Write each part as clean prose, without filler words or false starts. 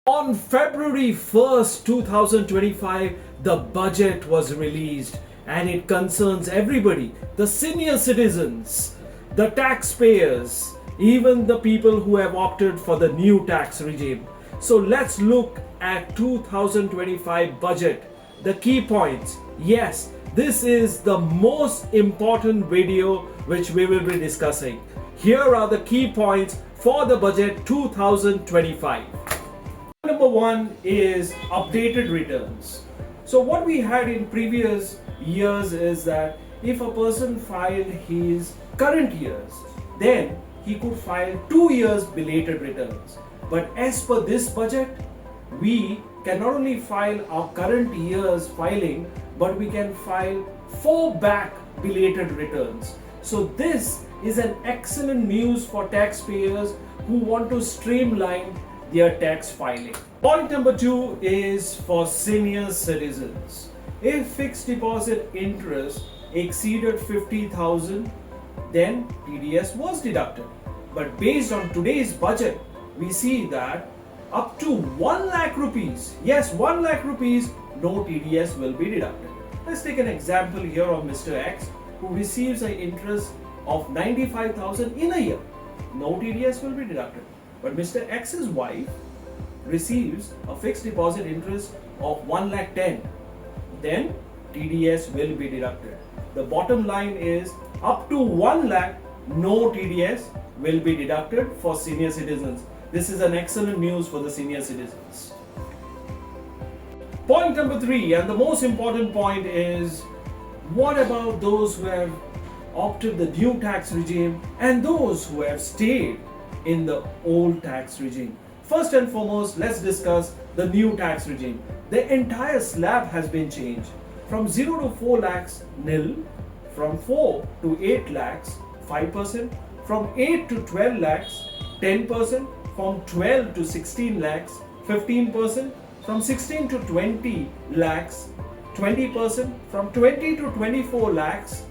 On February 1st, 2025, the budget was released and it concerns everybody, the senior citizens, the taxpayers, even the people who have opted for the new tax regime. So let's look at 2025 budget, the key points. Yes, this is the most important video which we will be discussing. Here are the key points for the budget 2025. Number one is updated returns. So what we had in previous years is that if a person filed his current years, then he could file 2 years belated returns. But as per this budget, we can not only file our current year's filing, but we can file 4 back belated returns. So this is an excellent news for taxpayers who want to streamline their tax filing. Point number 2 is for senior citizens. If fixed deposit interest exceeded 50,000, then TDS was deducted. But based on today's budget, we see that up to 1 lakh rupees, yes, 1 lakh rupees, no TDS will be deducted. Let's take an example here of Mr. X, who receives an interest of 95,000 in a year. No TDS will be deducted. But Mr. X's wife receives a fixed deposit interest of 1 lakh 10, then TDS will be deducted. The bottom line is up to 1 lakh, no TDS will be deducted for senior citizens. This is an excellent news for the senior citizens. Point number 3, and the most important point, is what about those who have opted the new tax regime and those who have stayed in the old tax regime? First and foremost, let's discuss the new tax regime. The entire slab has been changed. From 0 to 4 lakhs, nil. From 4 to 8 lakhs, 5%. From 8 to 12 lakhs, 10%. From 12 to 16 lakhs, 15%. From 16 to 20 lakhs, 20%. From 20 to 24 lakhs,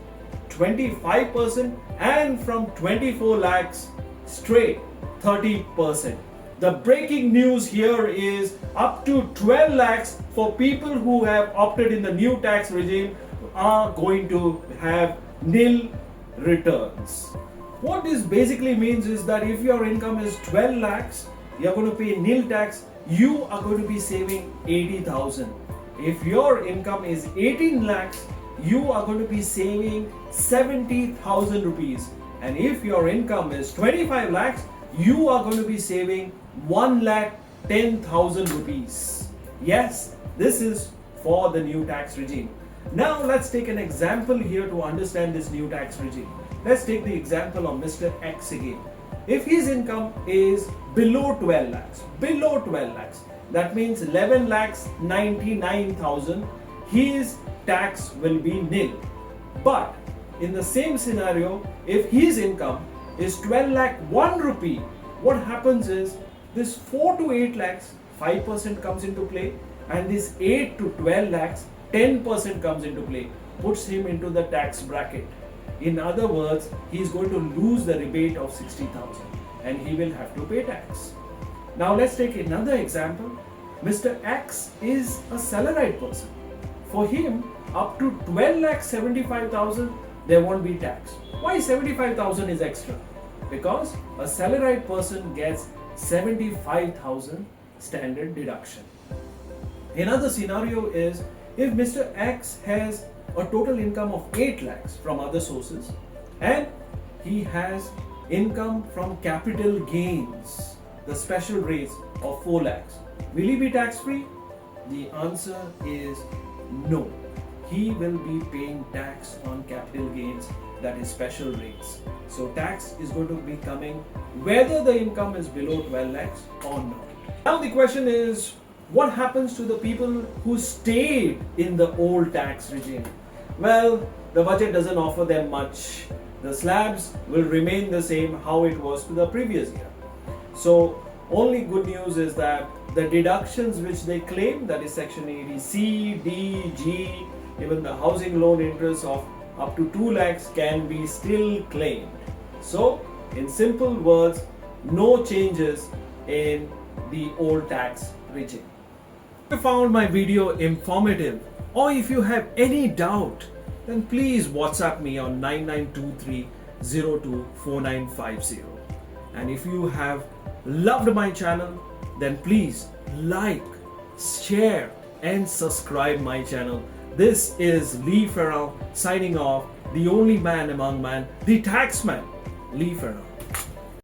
25%. And from 24 lakhs, straight 30%. The breaking news here is up to 12 lakhs for people who have opted in the new tax regime are going to have nil returns. What this basically means is that if your income is 12 lakhs, you are going to pay nil tax, you are going to be saving 80,000. If your income is 18 lakhs, you are going to be saving 70,000 rupees. And if your income is 25 lakhs, you are going to be saving 1,10,000 rupees. Yes, this is for the new tax regime. Now let's take an example here to understand this new tax regime. Let's take the example of Mr. X again. If his income is below 12 lakhs, that means 11 lakhs 99,000, his tax will be nil. But in the same scenario, if his income is 12 lakh 1 rupee, what happens is this 4 to 8 lakhs, 5% comes into play, and this 8 to 12 lakhs, 10% comes into play, puts him into the tax bracket. In other words, he is going to lose the rebate of 60,000 and he will have to pay tax. Now let's take another example. Mr. X is a salaried person. For him, up to 12 lakh 75,000, there won't be tax. Why 75,000 is extra? Because a salaried person gets 75,000 standard deduction. Another scenario is if Mr. X has a total income of 8 lakhs from other sources and he has income from capital gains, the special rates of 4 lakhs. Will he be tax free? The answer is no. He will be paying tax on capital gains, that is special rates. So tax is going to be coming whether the income is below 12 lakhs or not. Now the question is, what happens to the people who stayed in the old tax regime? Well, the budget doesn't offer them much. The slabs will remain the same how it was to the previous year. So only good news is that the deductions which they claim, that is section 80 C, D, G, even the housing loan interest of up to 2 lakhs can be still claimed. So in simple words, no changes in the old tax regime. If you found my video informative or if you have any doubt, then please WhatsApp me on 9923024950. And if you have loved my channel, then please like, share and subscribe my channel. This is Lee Farrell signing off, the only man among men, the taxman, Lee Farrell.